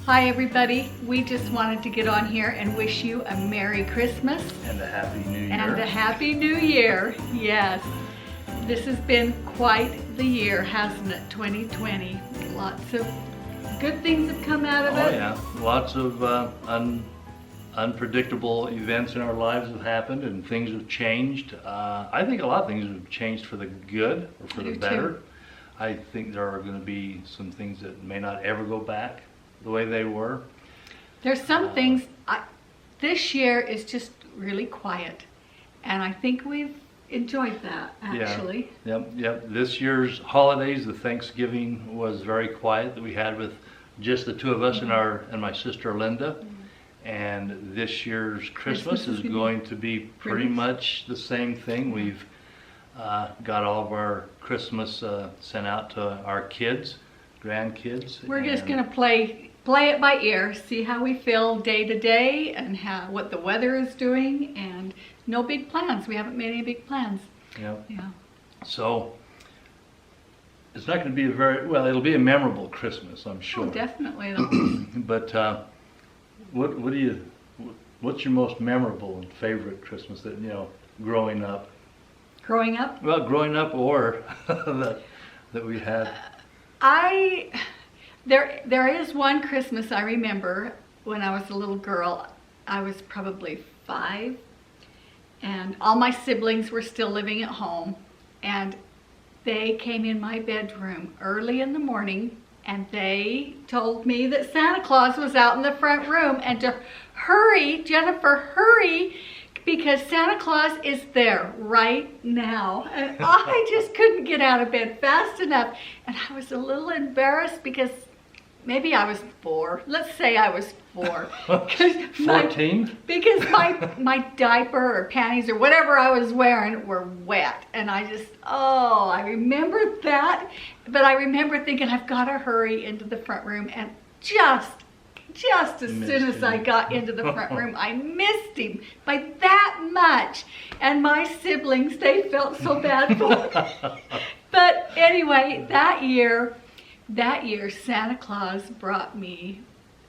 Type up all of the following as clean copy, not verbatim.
Hi everybody, we just wanted to get on here and wish you a Merry Christmas And a Happy New Year. and a Happy New Year. Yes, this has been quite the year, hasn't it, 2020? Lots of good things have come out of it. Oh yeah, lots of unpredictable events in our lives have happened and things have changed. I think a lot of things have changed for the good or for I the do better. too. I think there are going to be some things that may not ever go back the way they were. There's some things, this year is just really quiet, and I think we've enjoyed that actually. Yep. This year's holidays, the Thanksgiving was very quiet that we had with just the two of us and my sister Linda. And this year's Christmas is going to be pretty much the same thing. We've got all of our Christmas sent out to our kids, grandkids. We're just gonna play it by ear, see how we feel day to day and what the weather is doing, and no big plans. We haven't made any big plans. Yep. Yeah. So it's not going to be it'll be a memorable Christmas, I'm sure. Oh, definitely. But what's your most memorable and favorite Christmas that, growing up? Growing up? Well, growing up or that we had. There is one Christmas I remember when I was a little girl. I was probably 5, and all my siblings were still living at home, and they came in my bedroom early in the morning, and they told me that Santa Claus was out in the front room and to hurry, Jennifer, hurry, because Santa Claus is there right now. And I just couldn't get out of bed fast enough, and I was a little embarrassed because maybe I was 4. Let's say I was 4. 14? Because my diaper or panties or whatever I was wearing were wet. And I remember that. But I remember thinking, I've got to hurry into the front room. And just as soon as I got into the front room, I missed him by that much. And my siblings, they felt so bad for me. But anyway, that year, Santa Claus brought me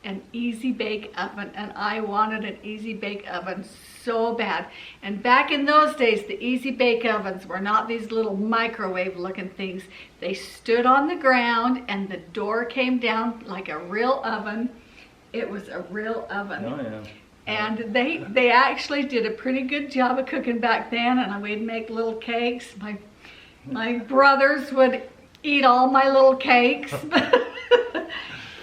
an Easy Bake Oven, and I wanted an Easy Bake Oven so bad. And back in those days, the Easy Bake Ovens were not these little microwave looking things. They stood on the ground and the door came down like a real oven. It was a real oven. Oh yeah. And they actually did a pretty good job of cooking back then, and we'd make little cakes. My brothers would eat all my little cakes.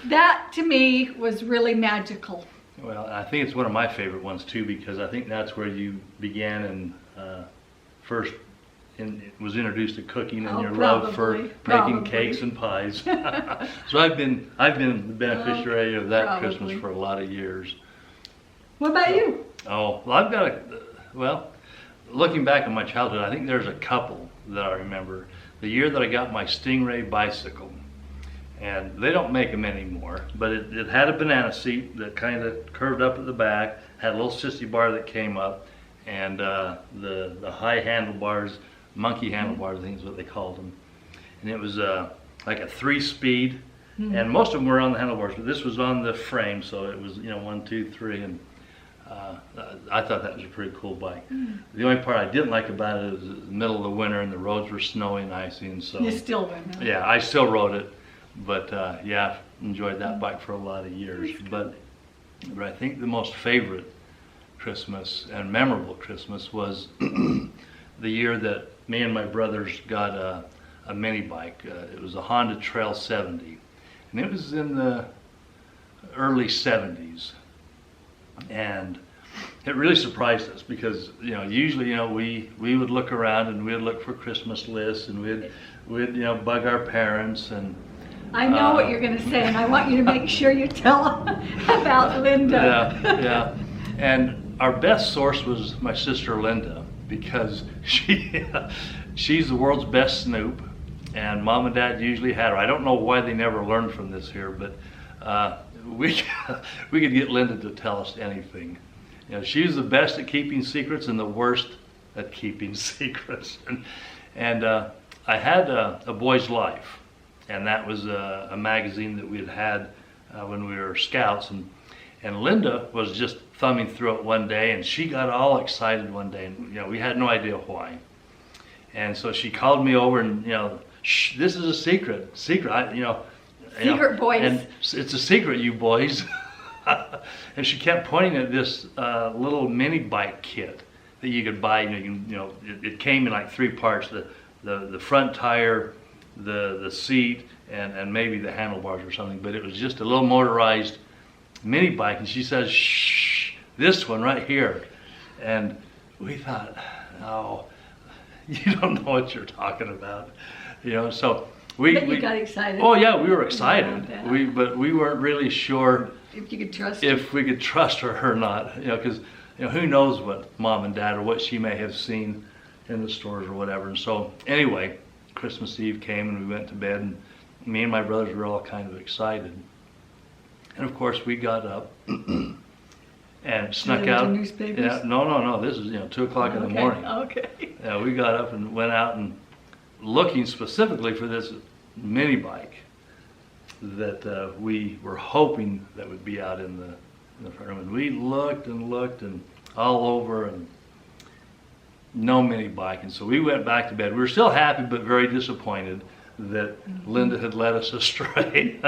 That to me was really magical. Well, I think it's one of my favorite ones too, because I think that's where you began and was introduced to cooking and your love for making cakes and pies. So I've been the beneficiary of that Christmas for a lot of years. What about you? Oh, well, looking back at my childhood, I think there's a couple that I remember. The year that I got my Stingray bicycle, and they don't make them anymore, but it had a banana seat that kind of curved up at the back, had a little sissy bar that came up, and the high handlebars, monkey handlebars, I think is what they called them. And it was like a 3-speed, and most of them were on the handlebars, but this was on the frame, so it was 1, 2, 3, and I thought that was a pretty cool bike. The only part I didn't like about it was the middle of the winter and the roads were snowy and icy, and so You still win, huh? yeah, I still rode it, but yeah, enjoyed that bike for a lot of years. But I think the most favorite Christmas and memorable Christmas was the year that me and my brothers got a mini bike. It was a Honda Trail 70, and it was in the early 70s. And it really surprised us because usually we would look around and we'd look for Christmas lists and we'd bug our parents, and I know what you're going to say, and I want you to make sure you tell about Linda. Yeah. And our best source was my sister Linda, because she's the world's best snoop, and Mom and Dad usually had her. I don't know why they never learned from this here, but we could get Linda to tell us anything. She's the best at keeping secrets and the worst at keeping secrets. And I had A Boy's Life, and that was a magazine that we had when we were scouts, and Linda was just thumbing through it one day, and she got all excited one day, and we had no idea why. And so she called me over, and shh, this is a secret. Secret, boys. And it's a secret, you boys. And she kept pointing at this little mini bike kit that you could buy. It came in like 3 parts: the front tire, the seat, and maybe the handlebars or something. But it was just a little motorized mini bike. And she says, "Shh, this one right here." And we thought, "Oh, you don't know what you're talking about," So we got excited. Oh yeah, we were excited. Yeah. But we weren't really sure If you could trust if we could trust her or not. Because who knows what Mom and Dad or what she may have seen in the stores or whatever. And so anyway, Christmas Eve came and we went to bed, and me and my brothers were all kind of excited. And of course we got up and snuck out. The newspapers? Yeah, no. This is 2 o'clock in the morning. Okay. Yeah, we got up and went out and looking specifically for this mini bike that we were hoping that would be out in the front room. And we looked and all over, and no mini bike. And so we went back to bed. We were still happy but very disappointed that Linda had led us astray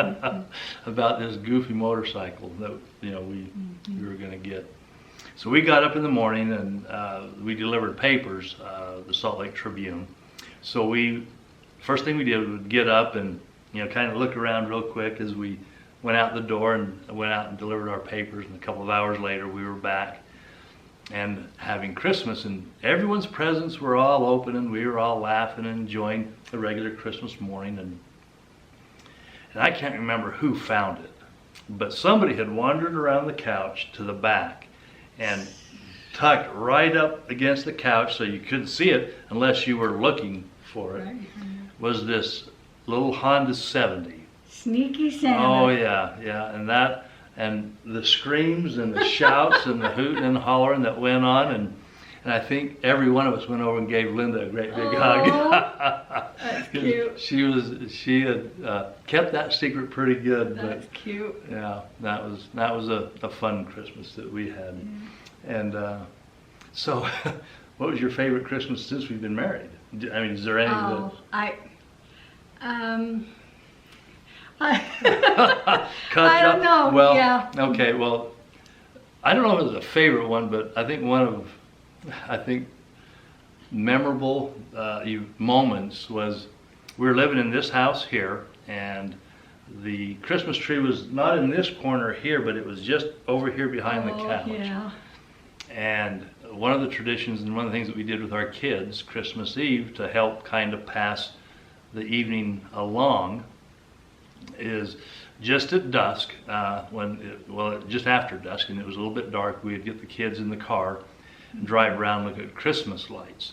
about this goofy motorcycle that we were going to get. So we got up in the morning, and we delivered papers, the Salt Lake Tribune. So first thing we did was get up and kind of look around real quick as we went out the door, and went out and delivered our papers. And a couple of hours later, we were back and having Christmas, and everyone's presents were all open, and we were all laughing and enjoying a regular Christmas morning. And I can't remember who found it, but somebody had wandered around the couch to the back and tucked right up against the couch so you couldn't see it unless you were looking for it, was this little Honda 70. Sneaky Santa. Oh yeah, and the screams and the shouts and the hooting and hollering that went on, and I think every one of us went over and gave Linda a great big hug. That's cute. She had kept that secret pretty good. That's cute. Yeah, that was a fun Christmas that we had. And so, what was your favorite Christmas since we've been married? I mean, is there any that... I don't know. Well, yeah. Okay. Well, I don't know if it was a favorite one, but I think one of, memorable moments was we were living in this house here, and the Christmas tree was not in this corner here, but it was just over here behind the couch. Yeah. And one of the traditions and one of the things that we did with our kids Christmas Eve to help kind of pass the evening along is just at dusk, just after dusk, and it was a little bit dark, we'd get the kids in the car and drive around, look at Christmas lights,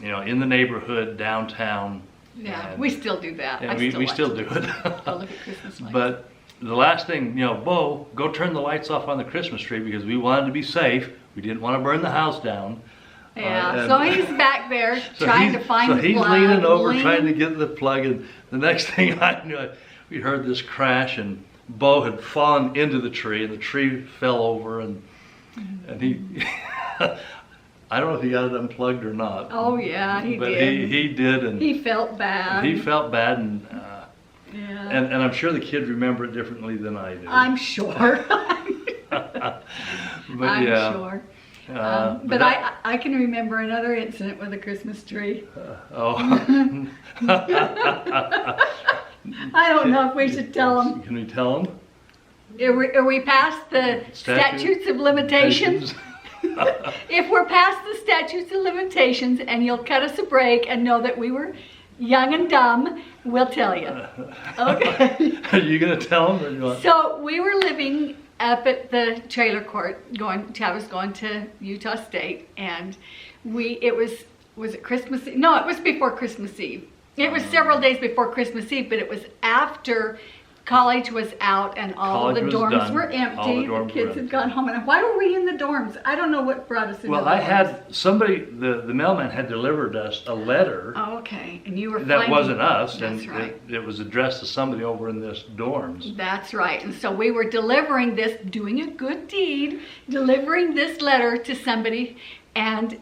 in the neighborhood, downtown. Yeah, we still do that. Yeah, we still do it. Go look at Christmas lights. But the last thing, Bo, go turn the lights off on the Christmas tree because we wanted to be safe. We didn't want to burn the house down. Yeah, so he's back there trying to find the plug. So he's leaning over trying to get the plug, and the next thing I knew, we heard this crash, and Bo had fallen into the tree, and the tree fell over, and he, I don't know if he got it unplugged or not. Oh yeah, he but did. But he did, and he felt bad. He felt bad, and yeah. And I'm sure the kids remember it differently than I do. I'm sure. But I'm yeah. sure. But I can remember another incident with a Christmas tree. I don't know if we should tell them. Can we tell them? Are we past the statutes of limitations? If we're past the statutes of limitations and you'll cut us a break and know that we were young and dumb, we'll tell you. Okay. Are you going to tell them? Or you want... So we were living up at the trailer court, Travis going to Utah State, and was it Christmas Eve? No, it was before Christmas Eve. It was several days before Christmas Eve, but it was after College was out and all of the College was dorms done. were All the empty. dorms The kids were had gone home. And why were we in the dorms? I don't know what brought us into Well, the I dorms. had somebody, the mailman had delivered us a letter Oh, okay. And you were that finding- wasn't us, That's and right. it was addressed to somebody over in this dorms. That's right. And so we were delivering this, doing a good deed, delivering this letter to somebody. And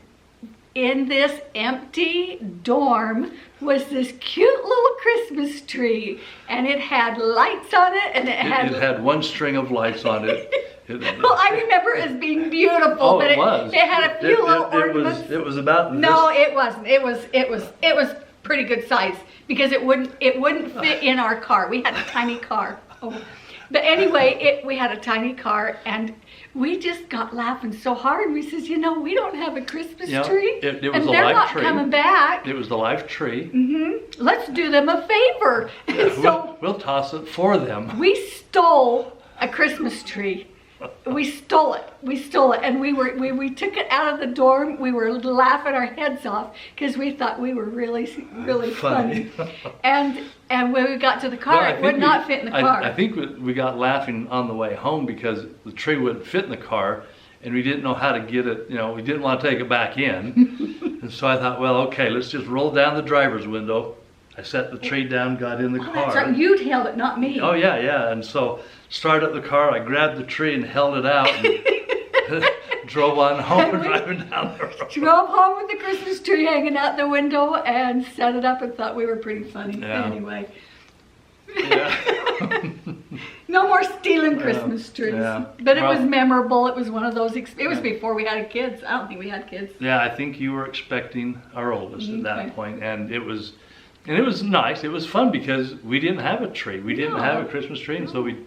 in this empty dorm was this cute little Christmas tree. And it had lights on it, and it It had one string of lights on it. well, I remember it as being beautiful, Oh, but it was. it had a few little ornaments. It was about No, this. it wasn't. It was pretty good size because it wouldn't fit in our car. We had a tiny car. Oh. But anyway, we had a tiny car, and we just got laughing so hard. We says, you know, we don't have a Christmas Yeah, tree, it was and a they're live not tree. coming back. It was the live tree. Let's do them a favor. And so We'll toss it for them. we stole a Christmas tree. We stole it. And we took it out of the dorm. We were laughing our heads off because we thought we were really funny. And when we got to the car, Well, I it think would we- not fit in the car. I think we got laughing on the way home because the tree wouldn't fit in the car, and we didn't know how to get it. You know, we didn't want to take it back in. And so I thought, well, okay, let's just roll down the driver's window. I set the tree down, got in the Oh, car. that's right. You'd held it, not me. Oh yeah. And so started up the car. I grabbed the tree and held it out and drove on home, driving down the road. Drove home with the Christmas tree hanging out the window and set it up and thought we were pretty funny. Yeah. Anyway, Yeah. no more stealing Christmas trees. Yeah. But it Well- was memorable. It was one of those. It was before we had kids. I don't think we had kids. Yeah, I think you were expecting our oldest at Okay. that point, and it was nice. It was fun because we didn't have a tree. We didn't No. have a Christmas tree, and so we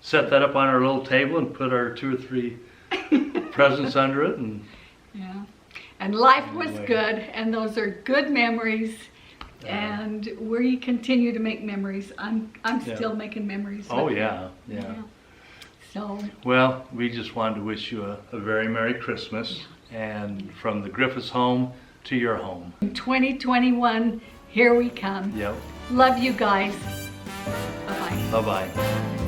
set that up on our little table and put our 2 or 3 presents under it, and Yeah. And life was Anyway. good, and those are good memories. And we continue to make memories. I'm Yeah. still making memories. oh with yeah. them. So Well, we just wanted to wish you a very Merry Christmas, and from the Griffiths home to your home. in 2021, here we come. Yep. Love you guys. Bye bye. Bye bye.